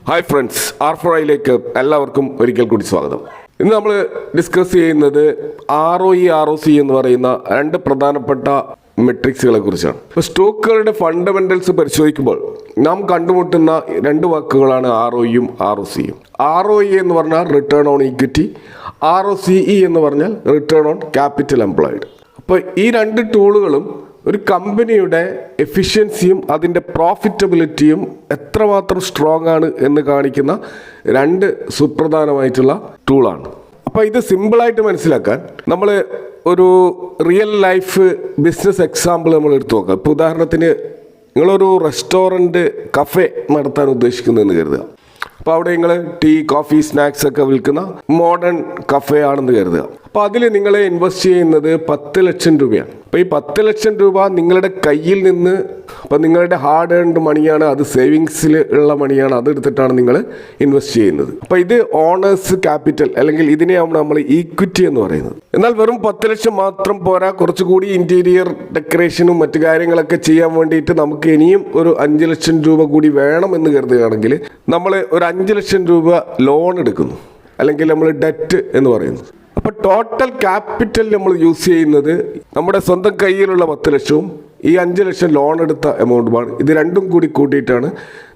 Hi friends, R4iലേക്ക് എല്ലാവർക്കും ഒരിക്കൽ കൂടി സ്വാഗതം. ഇന്ന് നമ്മൾ ഡിസ്കസ് ചെയ്യുന്നത് ROE, ROC എന്ന് പറയുന്ന രണ്ട് പ്രധാനപ്പെട്ട മെട്രിക്സുകളെ കുറിച്ചാണ്. ഇപ്പോൾ സ്റ്റോക്കുകളുടെ ഫണ്ടമെന്റൽസ് പരിശോധിക്കുമ്പോൾ നാം കണ്ടുമുട്ടുന്ന രണ്ട് വാക്കുകളാണ് ROEയും ROCയും. ROE എന്ന് പറഞ്ഞാൽ റിട്ടേൺ ഓൺ ഈക്വിറ്റി, ROCE എന്ന് പറഞ്ഞാൽ റിട്ടേൺ ഓൺ ക്യാപിറ്റൽ എംപ്ലോയിഡ്. അപ്പോൾ ഈ രണ്ട് ടൂളുകളും ഒരു കമ്പനിയുടെ എഫിഷ്യൻസിയും അതിൻ്റെ പ്രോഫിറ്റബിലിറ്റിയും എത്രമാത്രം സ്ട്രോങ് ആണ് എന്ന് കാണിക്കുന്ന രണ്ട് സുപ്രധാനമായിട്ടുള്ള ടൂളാണ്. അപ്പോൾ ഇത് സിമ്പിളായിട്ട് മനസ്സിലാക്കാൻ നമ്മൾ ഒരു റിയൽ ലൈഫ് ബിസിനസ് എക്സാമ്പിൾ നമ്മൾ എടുത്തു നോക്കാം. ഇപ്പോൾ ഉദാഹരണത്തിന് നിങ്ങളൊരു റെസ്റ്റോറൻറ്റ് കഫേ നടത്താൻ ഉദ്ദേശിക്കുന്നതെന്ന് കരുതുക. അപ്പോൾ അവിടെ നിങ്ങൾ ടീ, കോഫി, സ്നാക്സ് ഒക്കെ വിൽക്കുന്ന മോഡേൺ കഫേ ആണെന്ന് കരുതുക. അപ്പോൾ അതിൽ നിങ്ങൾ ഇൻവെസ്റ്റ് ചെയ്യുന്നത് 10 ലക്ഷം രൂപയാണ്. അപ്പോൾ ഈ 10 ലക്ഷം രൂപ നിങ്ങളുടെ കയ്യിൽ നിന്ന്, അപ്പോൾ നിങ്ങളുടെ ഹാർഡ് ഏൺഡ് മണിയാണ്, അത് സേവിങ്സിൽ ഉള്ള മണിയാണ്, അതെടുത്തിട്ടാണ് നിങ്ങൾ ഇൻവെസ്റ്റ് ചെയ്യുന്നത്. അപ്പോൾ ഇത് ഓണേഴ്സ് ക്യാപിറ്റൽ, അല്ലെങ്കിൽ ഇതിനെയാണ് നമ്മൾ ഈക്വിറ്റി എന്ന് പറയുന്നത്. എന്നാൽ വെറും 10 ലക്ഷം മാത്രം പോരാ, കുറച്ചുകൂടി ഇൻറ്റീരിയർ ഡെക്കറേഷനും മറ്റു കാര്യങ്ങളൊക്കെ ചെയ്യാൻ വേണ്ടിയിട്ട് നമുക്ക് ഇനിയും ഒരു 5 ലക്ഷം രൂപ കൂടി വേണം എന്ന് കരുതുകയാണെങ്കിൽ നമ്മൾ ഒരു 5 ലക്ഷം രൂപ ലോൺ എടുക്കുന്നു, അല്ലെങ്കിൽ നമ്മൾ ഡെറ്റ് എന്ന് പറയുന്നു. അപ്പോൾ ടോട്ടൽ ക്യാപിറ്റൽ നമ്മൾ യൂസ് ചെയ്യുന്നത് നമ്മുടെ സ്വന്തം കയ്യിലുള്ള 10 ലക്ഷവും ഈ 5 ലക്ഷം ലോൺ എടുത്ത എമൗണ്ടുമാണ്. ഇത് രണ്ടും കൂടി കൂട്ടിയിട്ടാണ്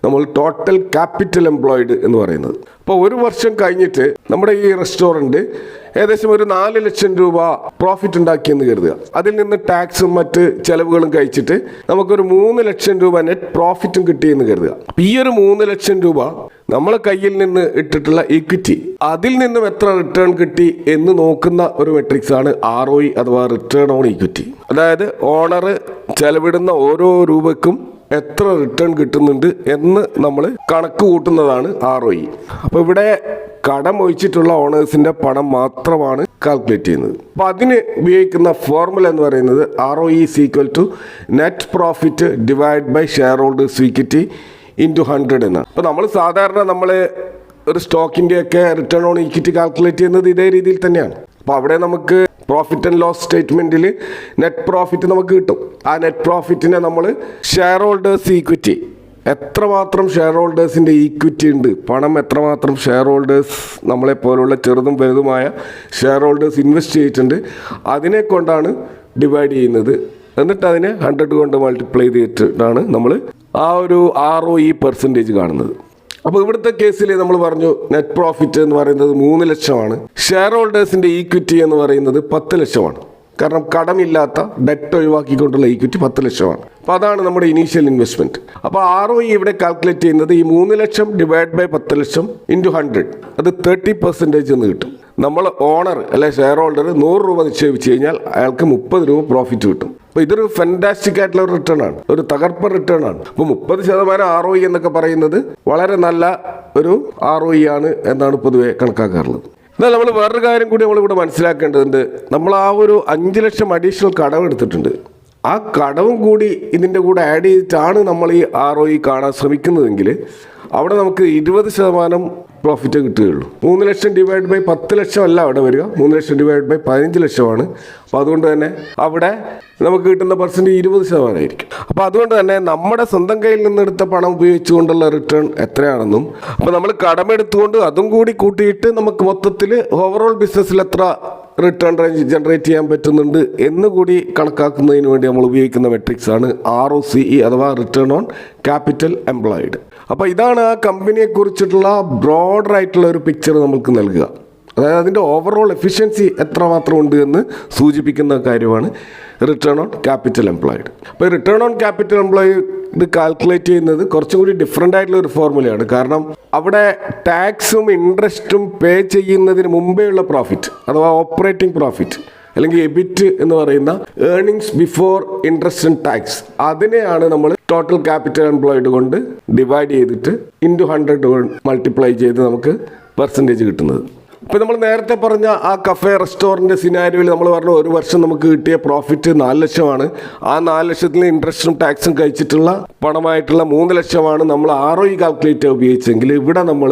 നമ്മൾ ടോട്ടൽ ക്യാപിറ്റൽ എംപ്ലോയിഡ് എന്ന് പറയുന്നത്. അപ്പോൾ ഒരു വർഷം കഴിഞ്ഞിട്ട് നമ്മുടെ ഈ റെസ്റ്റോറൻറ്റ് ഏകദേശം ഒരു 4 ലക്ഷം രൂപ പ്രോഫിറ്റ് ഉണ്ടാക്കിയെന്ന് കരുതുക. അതിൽ നിന്ന് ടാക്സും മറ്റ് ചെലവുകളും കഴിച്ചിട്ട് നമുക്കൊരു 3 ലക്ഷം രൂപ നെറ്റ് പ്രോഫിറ്റും കിട്ടിയെന്ന് കരുതുക. ഈ ഒരു 3 ലക്ഷം രൂപ നമ്മളെ കയ്യിൽ നിന്ന് ഇട്ടിട്ടുള്ള ഈക്വിറ്റി, അതിൽ നിന്നും എത്ര റിട്ടേൺ കിട്ടി എന്ന് നോക്കുന്ന ഒരു മെട്രിക്സ് ആണ് ROE അഥവാ റിട്ടേൺ ഓൺ ഈക്വിറ്റി. അതായത് ഓണർ ചെലവിടുന്ന ഓരോ രൂപയ്ക്കും എത്ര റിട്ടേൺ കിട്ടുന്നുണ്ട് എന്ന് നമ്മൾ കണക്ക് കൂട്ടുന്നതാണ് ROE. അപ്പോൾ ഇവിടെ കടം ഒഴിച്ചിട്ടുള്ള ഓണേഴ്സിന്റെ പണം മാത്രമാണ് കാൽക്കുലേറ്റ് ചെയ്യുന്നത്. അപ്പോൾ അതിന് ഉപയോഗിക്കുന്ന ഫോർമുല എന്ന് പറയുന്നത് ROE is equal to net profit divide by share holders equity into 100 എന്നാണ്. അപ്പോൾ നമ്മൾ സാധാരണ ഒരു സ്റ്റോക്കിൻ്റെയൊക്കെ റിട്ടേൺ ഓൺ ഈക്വിറ്റി കാൽക്കുലേറ്റ് ചെയ്യുന്നത് ഇതേ രീതിയിൽ തന്നെയാണ്. അപ്പോൾ അവിടെ നമുക്ക് പ്രോഫിറ്റ് ആൻഡ് ലോസ് സ്റ്റേറ്റ്മെൻറ്റിൽ നെറ്റ് പ്രോഫിറ്റ് നമുക്ക് കിട്ടും. ആ നെറ്റ് പ്രോഫിറ്റിനെ നമ്മൾ ഷെയർ ഹോൾഡേഴ്സ് ഈക്വിറ്റി, എത്രമാത്രം ഷെയർ ഹോൾഡേഴ്സിൻ്റെ ഈക്വിറ്റി ഉണ്ട്, പണം എത്രമാത്രം ഷെയർ ഹോൾഡേഴ്സ്, നമ്മളെപ്പോലുള്ള ചെറുതും വലുതുമായ ഷെയർ ഹോൾഡേഴ്സ് ഇൻവെസ്റ്റ് ചെയ്തിട്ടുണ്ട്, അതിനെ കൊണ്ടാണ് ഡിവൈഡ് ചെയ്യുന്നത്. എന്നിട്ട് അതിനെ 100 കൊണ്ട് മൾട്ടിപ്ലൈ ചെയ്തിട്ടാണ് നമ്മൾ ആ ഒരു ROE പെർസെൻറ്റേജ് കാണുന്നത്. അപ്പോൾ ഇവിടുത്തെ കേസിൽ നമ്മൾ പറഞ്ഞു നെറ്റ് പ്രോഫിറ്റ് എന്ന് പറയുന്നത് 3 ലക്ഷമാണ്, ഷെയർ ഹോൾഡേഴ്സിൻ്റെ ഈക്വിറ്റി എന്ന് പറയുന്നത് 10 ലക്ഷമാണ്. കാരണം കടമില്ലാത്ത ഡെറ്റ് ഒഴിവാക്കിക്കൊണ്ടുള്ള ഈക്വിറ്റി 10 ലക്ഷമാണ്. അപ്പോൾ അതാണ് നമ്മുടെ ഇനീഷ്യൽ ഇൻവെസ്റ്റ്മെൻറ്റ്. അപ്പോൾ ROE ഇവിടെ കാൽക്കുലേറ്റ് ചെയ്യുന്നത് ഈ 3 ലക്ഷം ഡിവൈഡ് ബൈ 10 ലക്ഷം ഇൻറ്റു 100, അത് 30% എന്ന് കിട്ടും. നമ്മൾ ഓണർ അല്ലെ ഷെയർ ഹോൾഡർ 100 രൂപ നിക്ഷേപിച്ച് കഴിഞ്ഞാൽ അയാൾക്ക് 30 രൂപ പ്രോഫിറ്റ് കിട്ടും. അപ്പോൾ ഇതൊരു ഫെൻറ്റാസ്റ്റിക് ആയിട്ടുള്ള ഒരു റിട്ടേൺ ആണ്, ഒരു തകർപ്പൻ റിട്ടേൺ ആണ്. അപ്പോൾ 30% ROE എന്നൊക്കെ പറയുന്നത് വളരെ നല്ല ഒരു ROE ആണ് എന്നാണ് പൊതുവെ കണക്കാക്കാറുള്ളത്. എന്നാൽ നമ്മൾ വേറൊരു കാര്യം കൂടി നമ്മളിവിടെ മനസ്സിലാക്കേണ്ടതുണ്ട്. നമ്മൾ ആ ഒരു 5 ലക്ഷം അഡീഷണൽ കടം എടുത്തിട്ടുണ്ട്. ആ കടവും കൂടി ഇതിൻ്റെ കൂടെ ആഡ് ചെയ്തിട്ടാണ് നമ്മൾ ഈ ROE കാണാൻ ശ്രമിക്കുന്നതെങ്കിൽ അവിടെ നമുക്ക് 20% പ്രോഫിറ്റ് കിട്ടുകയുള്ളൂ. 3 ലക്ഷം ഡിവൈഡ് ബൈ 10 ലക്ഷം അല്ല അവിടെ വരിക, 3 ലക്ഷം ഡിവൈഡ് ബൈ 15 ലക്ഷമാണ്. അപ്പോൾ അതുകൊണ്ട് തന്നെ അവിടെ നമുക്ക് കിട്ടുന്ന പെർസെൻറ്റ് 20% ആയിരിക്കും. അപ്പോൾ അതുകൊണ്ട് തന്നെ നമ്മുടെ സ്വന്തം കയ്യിൽ നിന്നെടുത്ത പണം ഉപയോഗിച്ചുകൊണ്ടുള്ള റിട്ടേൺ എത്രയാണെന്നും, അപ്പോൾ നമ്മൾ കടമെടുത്തുകൊണ്ട് അതും കൂടി കൂട്ടിയിട്ട് നമുക്ക് മൊത്തത്തിൽ ഓവറോൾ ബിസിനസ്സിൽ എത്ര റിട്ടേൺ ജനറേറ്റ് ചെയ്യാൻ പറ്റുന്നുണ്ട് എന്നുകൂടി കണക്കാക്കുന്നതിന് വേണ്ടി നമ്മൾ ഉപയോഗിക്കുന്ന മെട്രിക്സ് ആണ് ROCE അഥവാ റിട്ടേൺ ഓൺ ക്യാപിറ്റൽ എംപ്ലോയിഡ്. അപ്പോൾ ഇതാണ് ആ കമ്പനിയെ കുറിച്ചിട്ടുള്ള ബ്രോഡറായിട്ടുള്ള ഒരു പിക്ചർ നമുക്ക് നൽകുക. അതായത് അതിൻ്റെ ഓവറോൾ എഫിഷ്യൻസി എത്രമാത്രം ഉണ്ട് എന്ന് സൂചിപ്പിക്കുന്ന കാര്യമാണ് റിട്ടേൺ ഓൺ ക്യാപിറ്റൽ എംപ്ലോയിഡ്. അപ്പോൾ റിട്ടേൺ ഓൺ ക്യാപിറ്റൽ എംപ്ലോയിഡ് ഇത് കാൽക്കുലേറ്റ് ചെയ്യുന്നത് കുറച്ചും കൂടി ഡിഫറെൻ്റ് ആയിട്ടുള്ള ഒരു ഫോർമുലയാണ്. കാരണം അവിടെ ടാക്സും ഇൻട്രസ്റ്റും പേ ചെയ്യുന്നതിന് മുമ്പേ ഉള്ള പ്രോഫിറ്റ് അഥവാ ഓപ്പറേറ്റിംഗ് പ്രോഫിറ്റ് അല്ലെങ്കിൽ എബിറ്റ് എന്ന് പറയുന്ന earnings before interest and tax, അതിനെയാണ് നമ്മൾ ടോട്ടൽ ക്യാപിറ്റൽ എംപ്ലോയിഡ് കൊണ്ട് ഡിവൈഡ് ചെയ്തിട്ട് ഇൻറ്റു 100 മൾട്ടിപ്ലൈ ചെയ്ത് നമുക്ക് പെർസെൻറ്റേജ് കിട്ടുന്നത്. ഇപ്പോൾ നമ്മൾ നേരത്തെ പറഞ്ഞ ആ കഫേ റെസ്റ്റോറൻറ്റ് സിനാരിയോയിൽ നമ്മൾ പറഞ്ഞു ഒരു വർഷം നമുക്ക് കിട്ടിയ പ്രോഫിറ്റ് 4 ലക്ഷമാണ്. ആ 4 ലക്ഷത്തിൽ ഇൻട്രസ്റ്റും ടാക്സും കഴിച്ചിട്ടുള്ള പണമായിട്ടുള്ള 3 ലക്ഷമാണ് നമ്മൾ ROE കാൽക്കുലേറ്റ് ഉപയോഗിച്ചെങ്കിൽ ഇവിടെ നമ്മൾ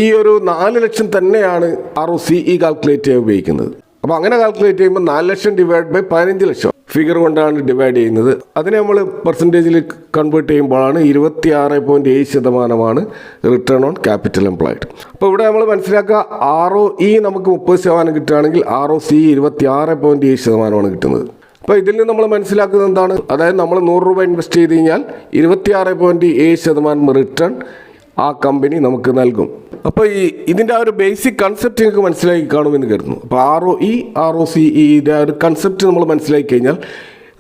ഈ ഒരു 4 ലക്ഷം തന്നെയാണ് ROCE കാൽക്കുലേറ്റ് ചെയ്യാൻ ഉപയോഗിക്കുന്നത്. അപ്പോൾ അങ്ങനെ കാൽക്കുലേറ്റ് ചെയ്യുമ്പോൾ 4 ലക്ഷം ഡിവൈഡ് ബൈ 15 ലക്ഷം ഫിഗർ കൊണ്ടാണ് ഡിവൈഡ് ചെയ്യുന്നത്. അതിനെ നമ്മൾ പെർസെൻറ്റേജിൽ കൺവേർട്ട് ചെയ്യുമ്പോഴാണ് 26.7% റിട്ടേൺ ഓൺ ക്യാപിറ്റൽ എംപ്ലോയിഡ്. അപ്പോൾ ഇവിടെ നമ്മൾ മനസ്സിലാക്കുക, ROE നമുക്ക് 30% കിട്ടുകയാണെങ്കിൽ ROCE 26.7% കിട്ടുന്നത്. അപ്പോൾ ഇതിൽ നിന്ന് നമ്മൾ മനസ്സിലാക്കുന്നത് എന്താണ്? അതായത് നമ്മൾ 100 രൂപ ഇൻവെസ്റ്റ് ചെയ്ത് കഴിഞ്ഞാൽ 26.7% റിട്ടേൺ ആ കമ്പനി നമുക്ക് നൽകും. അപ്പോൾ ഇതിൻ്റെ ആ ഒരു ബേസിക് കൺസെപ്റ്റ് നിങ്ങൾക്ക് മനസ്സിലാക്കി കാണുമെന്ന് കരുതുന്നു. അപ്പോൾ ROE ROCE ആ ഒരു കൺസെപ്റ്റ് നമ്മൾ മനസ്സിലാക്കി കഴിഞ്ഞാൽ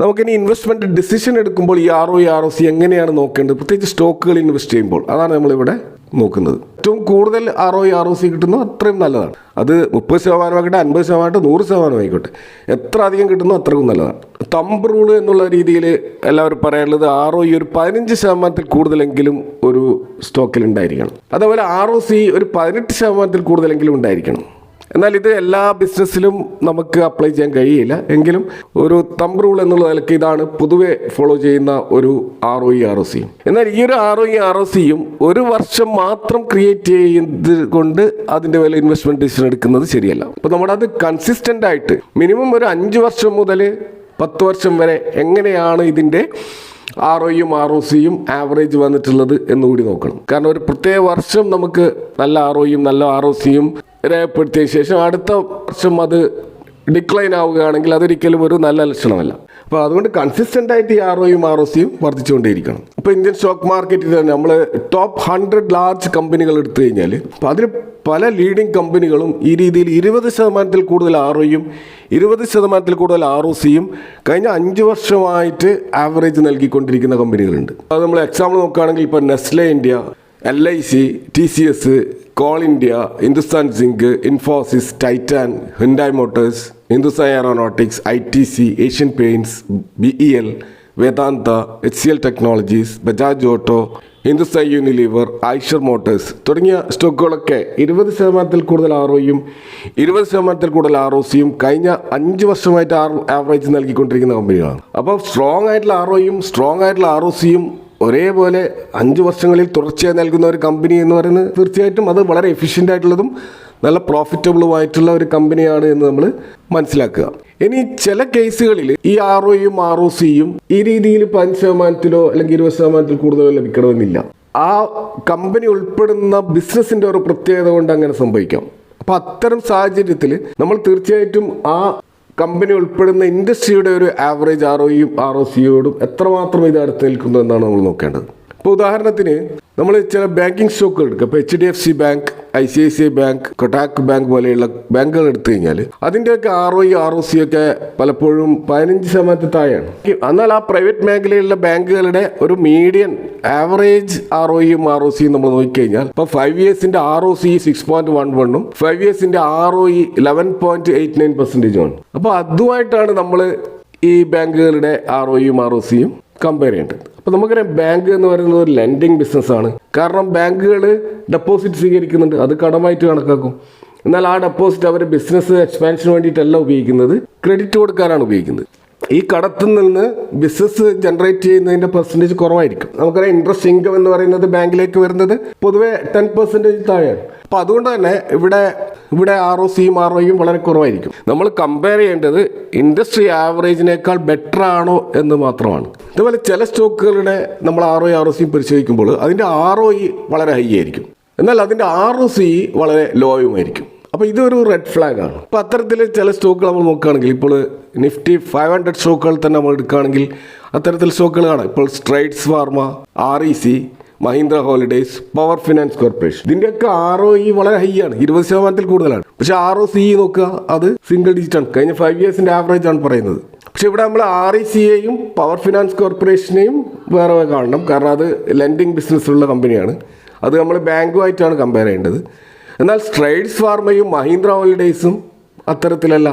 നമുക്കിനി ഇൻവെസ്റ്റ്മെൻറ്റ് ഡിസിഷൻ എടുക്കുമ്പോൾ ഈ ROE ROCE എങ്ങനെയാണ് നോക്കേണ്ടത്, പ്രത്യേകിച്ച് സ്റ്റോക്കുകൾ ഇൻവെസ്റ്റ് ചെയ്യുമ്പോൾ അതാണ് നമ്മളിവിടെ നോക്കുന്നത്. ഏറ്റവും കൂടുതൽ ROE ROCE കിട്ടുന്നു അത്രയും നല്ലതാണ്. അത് 30% ആയിക്കോട്ടെ, 50% ആയിക്കോട്ടെ, 100% ആയിക്കോട്ടെ, എത്ര അധികം കിട്ടുന്നു അത്രയും നല്ലതാണ്. തമ്പ് റൂള് എന്നുള്ള രീതിയിൽ എല്ലാവരും പറയാനുള്ളത് ROE ഒരു 15% കൂടുതലെങ്കിലും ഒരു സ്റ്റോക്കിൽ ഉണ്ടായിരിക്കണം. അതേപോലെ ROCE ഒരു 18% കൂടുതലെങ്കിലും ഉണ്ടായിരിക്കണം. എന്നാൽ ഇത് എല്ലാ ബിസിനസ്സിലും നമുക്ക് അപ്ലൈ ചെയ്യാൻ കഴിയില്ല. എങ്കിലും ഒരു തമ്പ് റൂൾ എന്നുള്ള നിലയ്ക്ക് ഇതാണ് പൊതുവെ ഫോളോ ചെയ്യുന്ന ഒരു ROE ROCE. എന്നാൽ ഈ ഒരു ROE ROCEയും ഒരു വർഷം മാത്രം ക്രിയേറ്റ് ചെയ്യുന്നത് കൊണ്ട് അതിൻ്റെ വില ഇൻവെസ്റ്റ്മെൻറ്റ് ഡിസിഷൻ എടുക്കുന്നത് ശരിയല്ല. അപ്പോൾ നമ്മുടെ അത് കൺസിസ്റ്റൻ്റ് ആയിട്ട് മിനിമം ഒരു 5 വർഷം മുതൽ 10 വർഷം വരെ എങ്ങനെയാണ് ഇതിൻ്റെ ROEയും ROCEയും ആവറേജ് വന്നിട്ടുള്ളത് എന്നുകൂടി നോക്കണം. കാരണം ഒരു പ്രത്യേക വർഷം നമുക്ക് നല്ല ROEയും നല്ല ROCEയും രേഖപ്പെടുത്തിയ ശേഷം അടുത്ത വർഷം അത് ഡിക്ലൈൻ ആവുകയാണെങ്കിൽ അതൊരിക്കലും ഒരു നല്ല ലക്ഷണമല്ല. അപ്പോൾ അതുകൊണ്ട് കൺസിസ്റ്റൻ്റ് ആയിട്ട് ഈ ROEയും ROCEയും വർദ്ധിച്ചുകൊണ്ടേയിരിക്കണം. അപ്പോൾ ഇന്ത്യൻ സ്റ്റോക്ക് മാർക്കറ്റിൽ തന്നെ നമ്മൾ ടോപ്പ് 100 ലാർജ് കമ്പനികൾ എടുത്തു കഴിഞ്ഞാൽ അപ്പോൾ അതിൽ പല ലീഡിങ് കമ്പനികളും ഈ രീതിയിൽ 20% കൂടുതൽ ROEയും 20% കൂടുതൽ ROCEയും കഴിഞ്ഞ 5 വർഷമായിട്ട് ആവറേജ് നൽകിക്കൊണ്ടിരിക്കുന്ന കമ്പനികളുണ്ട്. അത് നമ്മൾ എക്സാമ്പിൾ നോക്കുകയാണെങ്കിൽ ഇപ്പോൾ Nestle India, LIC, TCS, Coal India, Hindustan Zinc, Infosys, Titan, Hyundai Motors, Hindustan Aeronautics, ITC, Asian Paints, BEL, Vedanta, HCL Technologies, Bajaj Auto, Hindustan Unilever, Eicher Motors തുടങ്ങിയ സ്റ്റോക്കുകളൊക്കെ 20% കൂടുതൽ ROEയും 20% കൂടുതൽ ROCEയും കഴിഞ്ഞ 5 വർഷമായിട്ട് ആവറേജ് നൽകിക്കൊണ്ടിരിക്കുന്ന കമ്പനികളാണ്. അപ്പോൾ സ്ട്രോങ് ആയിട്ടുള്ള ROEയും സ്ട്രോങ് ആയിട്ടുള്ള ROCEയും ഒരേപോലെ 5 വർഷങ്ങളിൽ തുടർച്ചയായി നൽകുന്ന ഒരു കമ്പനി എന്ന് പറയുന്നത് തീർച്ചയായിട്ടും അത് വളരെ എഫിഷ്യൻ്റ് ആയിട്ടുള്ളതും നല്ല പ്രോഫിറ്റബിളുമായിട്ടുള്ള ഒരു കമ്പനിയാണ് എന്ന് നമ്മൾ മനസ്സിലാക്കുക. ഇനി ചില കേസുകളിൽ ഈ ROEയും ROCEയും ഈ രീതിയിൽ 5%-ലോ അല്ലെങ്കിൽ 20%-ൽ കൂടുതലോ ലഭിക്കണമെന്നില്ല. ആ കമ്പനി ഉൾപ്പെടുന്ന ബിസിനസ്സിൻ്റെ ഒരു പ്രത്യേകത കൊണ്ട് അങ്ങനെ സംഭവിക്കാം. അപ്പോൾ അത്തരം സാഹചര്യത്തിൽ നമ്മൾ തീർച്ചയായിട്ടും ആ കമ്പനി ഉൾപ്പെടുന്ന ഇൻഡസ്ട്രിയുടെ ഒരു ആവറേജ് ROEയും ROCയോടും എത്രമാത്രം ഇത് അടുത്ത് നിൽക്കുന്നു എന്നാണ് നമ്മൾ നോക്കേണ്ടത്. ഇപ്പോൾ ഉദാഹരണത്തിന് നമ്മൾ ചില ബാങ്കിങ് സ്റ്റോക്കുകൾ എടുക്കുക. ഇപ്പോൾ HDFC bank, ICICI bank, Kotak bank പോലെയുള്ള ബാങ്കുകൾ എടുത്തു കഴിഞ്ഞാൽ അതിൻ്റെയൊക്കെ ROE ROCയൊക്കെ പലപ്പോഴും 15% താഴെയാണ്. എന്നാൽ ആ പ്രൈവറ്റ് മേഖലയിലുള്ള ബാങ്കുകളുടെ ഒരു മീഡിയൻ ആവറേജ് ROEയും ROCയും നമ്മൾ നോക്കിക്കഴിഞ്ഞാൽ ഇപ്പോൾ 5 ഇയേഴ്സിൻ്റെ ROCE 6.11ഉം 5 ഇയേഴ്സിൻ്റെ ROE 11.89%. അപ്പോൾ അതുമായിട്ടാണ് നമ്മൾ ഈ ബാങ്കുകളുടെ ROEയും ROCയും കമ്പയർ ചെയ്യേണ്ടത്. അപ്പോൾ നമുക്കറിയാം ബാങ്ക് എന്ന് പറയുന്നത് ഒരു ലെൻഡിങ് ബിസിനസ്സാണ്. കാരണം ബാങ്കുകൾ ഡെപ്പോസിറ്റ് സ്വീകരിക്കുന്നുണ്ട്, അത് കടമായിട്ട് കണക്കാക്കും. എന്നാൽ ആ ഡെപ്പോസിറ്റ് അവർ ബിസിനസ് എക്സ്പാൻഷന് വേണ്ടിയിട്ടല്ല ഉപയോഗിക്കുന്നത്, ക്രെഡിറ്റ് കൊടുക്കാനാണ് ഉപയോഗിക്കുന്നത്. ഈ കടത്തിൽ നിന്ന് ബിസിനസ് ജനറേറ്റ് ചെയ്യുന്നതിൻ്റെ പെർസെൻറ്റേജ് കുറവായിരിക്കും. നമുക്കറിയാം ഇൻട്രസ്റ്റ് ഇൻകം എന്ന് പറയുന്നത് ബാങ്കിലേക്ക് വരുന്നത് പൊതുവെ 10% താഴെയാണ്. അപ്പോൾ അതുകൊണ്ട് തന്നെ ഇവിടെ ROCയും ROEയും വളരെ കുറവായിരിക്കും. നമ്മൾ കമ്പയർ ചെയ്യേണ്ടത് ഇൻഡസ്ട്രി ആവറേജിനേക്കാൾ ബെറ്റർ ആണോ എന്ന് മാത്രമാണ്. ഇതുപോലെ ചില സ്റ്റോക്കുകളുടെ നമ്മൾ ROE ROCയും പരിശോധിക്കുമ്പോൾ അതിൻ്റെ ROE വളരെ ഹൈ ആയിരിക്കും, എന്നാൽ അതിൻ്റെ ROCE വളരെ ലോയുമായിരിക്കും. അപ്പോൾ ഇതൊരു റെഡ് ഫ്ലാഗ് ആണ്. അപ്പോൾ അത്തരത്തിൽ ചില സ്റ്റോക്കുകൾ നമ്മൾ നോക്കുകയാണെങ്കിൽ ഇപ്പോൾ നിഫ്റ്റി 500 സ്റ്റോക്കുകൾ തന്നെ നമ്മൾ എടുക്കുകയാണെങ്കിൽ അത്തരത്തിൽ സ്റ്റോക്കുകൾ കാണാം. ഇപ്പോൾ strides pharma, REC, Mahindra holidays, power finance corporation, ഇതിൻ്റെയൊക്കെ ROE വളരെ ഹൈ ആണ്, 20%-ൽ കൂടുതലാണ്. പക്ഷേ ROCE നോക്കുക, അത് സിംഗിൾ ഡിജിറ്റ് ആണ്. കഴിഞ്ഞ 5 ഇയേഴ്സിൻ്റെ ആവറേജ് ആണ് പറയുന്നത്. പക്ഷെ ഇവിടെ നമ്മൾ RECയെയും പവർ ഫിനാൻസ് കോർപ്പറേഷനെയും വേറെ കാണണം. കാരണം അത് ലെൻഡിങ് ബിസിനസ്സുള്ള കമ്പനിയാണ്, അത് നമ്മൾ ബാങ്കുമായിട്ടാണ് കമ്പയർ ചെയ്യേണ്ടത്. എന്നാൽ സ്ട്രൈഡ്സ് ഫാർമയും മഹീന്ദ്ര ഹോളിഡേയ്സും അത്തരത്തിലല്ല.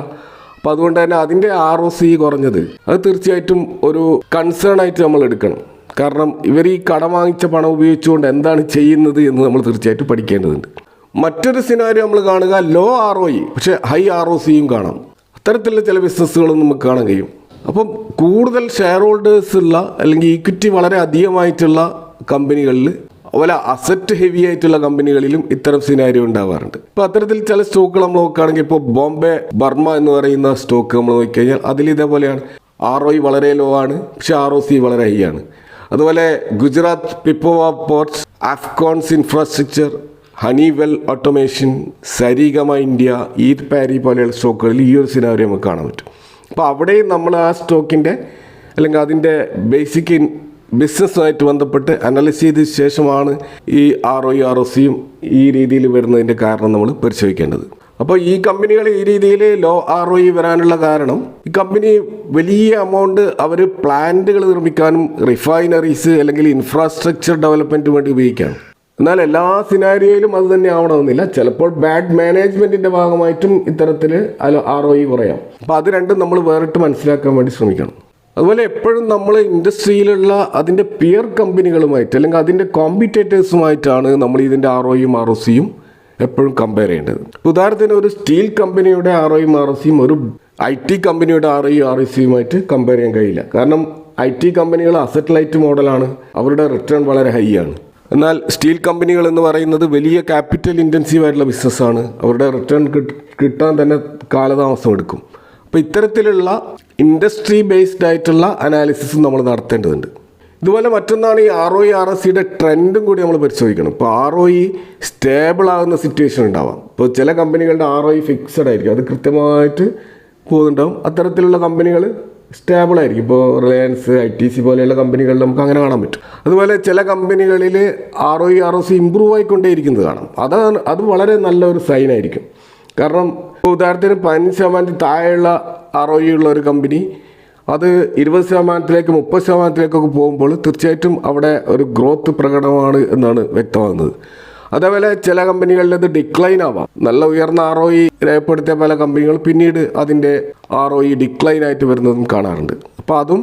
അപ്പോൾ അതുകൊണ്ട് തന്നെ അതിൻ്റെ ROCE കുറഞ്ഞത് അത് തീർച്ചയായിട്ടും ഒരു കൺസേൺ ആയിട്ട് നമ്മൾ എടുക്കണം. കാരണം ഇവർ ഈ കടം വാങ്ങിച്ച പണം ഉപയോഗിച്ചുകൊണ്ട് എന്താണ് ചെയ്യുന്നത് എന്ന് നമ്മൾ തീർച്ചയായിട്ടും പഠിക്കേണ്ടതുണ്ട്. മറ്റൊരു സിനാരിയോ നമ്മൾ കാണുക, ലോ ROE പക്ഷേ ഹൈ ROCയും കാണാം. അത്തരത്തിലുള്ള ചില ബിസിനസ്സുകളും നമുക്ക് കാണാൻ കഴിയും. അപ്പം കൂടുതൽ ഷെയർ ഹോൾഡേഴ്സ് ഉള്ള അല്ലെങ്കിൽ ഈക്വിറ്റി വളരെ അധികമായിട്ടുള്ള കമ്പനികളിൽ, അതുപോലെ അസറ്റ് ഹെവി ആയിട്ടുള്ള കമ്പനികളിലും ഇത്തരം സിനാരിയോ ഉണ്ടാവാറുണ്ട്. ഇപ്പോൾ അത്തരത്തിൽ ചില സ്റ്റോക്കുകൾ നമ്മൾ നോക്കുകയാണെങ്കിൽ ഇപ്പോൾ ബോംബെ ബർമ എന്ന് പറയുന്ന സ്റ്റോക്ക് നമ്മൾ നോക്കിക്കഴിഞ്ഞാൽ അതിൽ ഇതേപോലെയാണ്. ROE വളരെ ലോ ആണ്, പക്ഷെ ROC വളരെ ഹൈ ആണ്. അതുപോലെ Gujarat Pipavav ports, Afcons infrastructure, Honeywell automation, Saregama India, EID Parry പോലെയുള്ള സ്റ്റോക്കുകളിൽ ഈ ഒരു സിനാരിയോ നമുക്ക് കാണാൻ പറ്റും. അപ്പോൾ അവിടെയും നമ്മൾ ആ സ്റ്റോക്കിൻ്റെ അല്ലെങ്കിൽ അതിൻ്റെ ബേസിക് ബിസിനസ്സുമായിട്ട് ബന്ധപ്പെട്ട് അനലൈസ് ചെയ്ത ശേഷമാണ് ഈ ROE ROCയും ഈ രീതിയിൽ വരുന്നതിൻ്റെ കാരണം നമ്മൾ പരിശോധിക്കേണ്ടത്. അപ്പോൾ ഈ കമ്പനികൾ ഈ രീതിയിൽ ലോ ROE വരാനുള്ള കാരണം ഈ കമ്പനി വലിയ എമൗണ്ട് അവർ പ്ലാന്റുകൾ നിർമ്മിക്കാനും റിഫൈനറീസ് അല്ലെങ്കിൽ ഇൻഫ്രാസ്ട്രക്ചർ ഡെവലപ്മെൻറ്റിന് വേണ്ടി ഉപയോഗിക്കുകയാണ്. എന്നാൽ എല്ലാ സിനാരിയോയിലും അത് തന്നെ ആവണമെന്നില്ല. ചിലപ്പോൾ ബാഡ് മാനേജ്മെൻറ്റിൻ്റെ ഭാഗമായിട്ടും ഇത്തരത്തിൽ ROE കുറയാം. അപ്പോൾ അത് രണ്ടും നമ്മൾ വേറിട്ട് മനസ്സിലാക്കാൻ വേണ്ടി ശ്രമിക്കണം. അതുപോലെ എപ്പോഴും നമ്മൾ ഇൻഡസ്ട്രിയിലുള്ള അതിൻ്റെ പിയർ കമ്പനികളുമായിട്ട് അല്ലെങ്കിൽ അതിൻ്റെ കോമ്പറ്റേറ്റേഴ്സുമായിട്ടാണ് നമ്മൾ ഇതിൻ്റെ ROEയും ROCയും എപ്പോഴും കമ്പയർ ചെയ്യേണ്ടത്. ഉദാഹരണത്തിന് ഒരു സ്റ്റീൽ കമ്പനിയുടെ ROEയും ROCയും ഒരു IT കമ്പനിയുടെ ROEയും ROCയുമായിട്ട് കമ്പയർ ചെയ്യാൻ കഴിയില്ല. കാരണം IT കമ്പനികൾ അസറ്റ് ലൈറ്റ് മോഡലാണ്, അവരുടെ റിട്ടേൺ വളരെ ഹൈ ആണ്. എന്നാൽ സ്റ്റീൽ കമ്പനികൾ എന്ന് പറയുന്നത് വലിയ ക്യാപിറ്റൽ ഇൻറ്റൻസീവ് ആയിട്ടുള്ള ബിസിനസ്സാണ്, അവരുടെ റിട്ടേൺ കിട്ടാൻ തന്നെ കാലതാമസം എടുക്കും. അപ്പോൾ ഇത്തരത്തിലുള്ള ഇൻഡസ്ട്രി ബേസ്ഡ് ആയിട്ടുള്ള അനാലിസിസും നമ്മൾ നടത്തേണ്ടതുണ്ട്. ഇതുപോലെ മറ്റൊന്നാണ് ഈ ROE ROCയുടെ ട്രെൻഡും കൂടി നമ്മൾ പരിശോധിക്കണം. ഇപ്പോൾ ROE സ്റ്റേബിൾ ആകുന്ന സിറ്റുവേഷൻ ഉണ്ടാവാം. ഇപ്പോൾ ചില കമ്പനികളുടെ ROE ഫിക്സഡ് ആയിരിക്കും, അത് കൃത്യമായിട്ട് പോകുന്നുണ്ടാവും. അത്തരത്തിലുള്ള കമ്പനികൾ സ്റ്റേബിൾ ആയിരിക്കും. ഇപ്പോൾ റിലയൻസ്, ITC പോലെയുള്ള കമ്പനികളിൽ നമുക്ക് അങ്ങനെ കാണാൻ പറ്റും. അതുപോലെ ചില കമ്പനികളിൽ ROE ROC ഇമ്പ്രൂവ് ആയിക്കൊണ്ടേയിരിക്കുന്നത് കാണാം. അത് വളരെ നല്ലൊരു സൈൻ ആയിരിക്കും. കാരണം ഉദാഹരണത്തിന് 15% താഴെയുള്ള ROE ഉള്ള ഒരു കമ്പനി അത് 20%, 30%ഒക്കെ പോകുമ്പോൾ തീർച്ചയായിട്ടും അവിടെ ഒരു ഗ്രോത്ത് പ്രകടമാണ് എന്നാണ് വ്യക്തമാകുന്നത്. അതേപോലെ ചില കമ്പനികളിൽ അത് ഡിക്ലൈൻ ആവാം. നല്ല ഉയർന്ന ROE രേഖപ്പെടുത്തിയ പല കമ്പനികൾ പിന്നീട് അതിൻ്റെ ROE ഡിക്ലൈൻ ആയിട്ട് വരുന്നതും കാണാറുണ്ട്. അപ്പോൾ അതും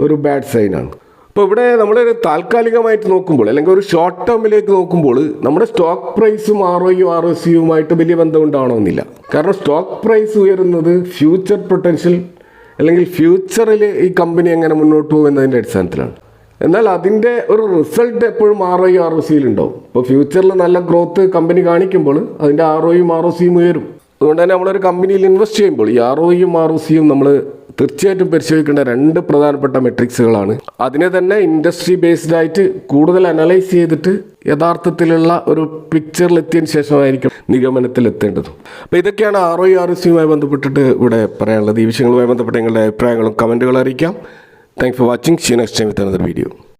ഒരു ബാഡ് സൈനാണ്. അപ്പോൾ ഇവിടെ നമ്മളൊരു താൽക്കാലികമായിട്ട് നോക്കുമ്പോൾ അല്ലെങ്കിൽ ഒരു ഷോർട്ട് ടേമിലേക്ക് നോക്കുമ്പോൾ നമ്മുടെ സ്റ്റോക്ക് പ്രൈസും ROEയും ROCയുമായിട്ട് വലിയ ബന്ധം ഉണ്ടാവണമെന്നില്ല. കാരണം സ്റ്റോക്ക് പ്രൈസ് ഉയരുന്നത് ഫ്യൂച്ചർ പൊട്ടൻഷ്യൽ അല്ലെങ്കിൽ ഫ്യൂച്ചറിൽ ഈ കമ്പനി എങ്ങനെ മുന്നോട്ട് പോകും എന്നതിൻ്റെ അടിസ്ഥാനത്തിലാണ്. എന്നാൽ അതിൻ്റെ ഒരു റിസൾട്ട് എപ്പോഴും ROE ROCയിൽ ഉണ്ടാവും. ഇപ്പോൾ ഫ്യൂച്ചറിൽ നല്ല ഗ്രോത്ത് കമ്പനി കാണിക്കുമ്പോൾ അതിൻ്റെ ROEയും ROCയും ഉയരും. അതുകൊണ്ട് തന്നെ നമ്മളൊരു കമ്പനിയിൽ ഇൻവെസ്റ്റ് ചെയ്യുമ്പോൾ ഈ ROEയും ROCയും നമ്മൾ തീർച്ചയായിട്ടും പരിശോധിക്കേണ്ട രണ്ട് പ്രധാനപ്പെട്ട മെട്രിക്സുകളാണ്. അതിനെ തന്നെ ഇൻഡസ്ട്രി ബേസ്ഡ് ആയിട്ട് കൂടുതൽ അനലൈസ് ചെയ്തിട്ട് യഥാർത്ഥത്തിലുള്ള ഒരു പിക്ചറിലെത്തിയതിന് ശേഷമായിരിക്കും നിഗമനത്തിലെത്തേണ്ടത്. അപ്പോൾ ഇതൊക്കെയാണ് ROE ROCയുമായി ബന്ധപ്പെട്ടിട്ട് ഇവിടെ പറയാനുള്ളത്. ഈ വിഷയങ്ങളുമായി ബന്ധപ്പെട്ട നിങ്ങളുടെ അഭിപ്രായങ്ങളും കമൻറ്റുകളും അറിയിക്കാം. Thanks for watching. See you next time with another video.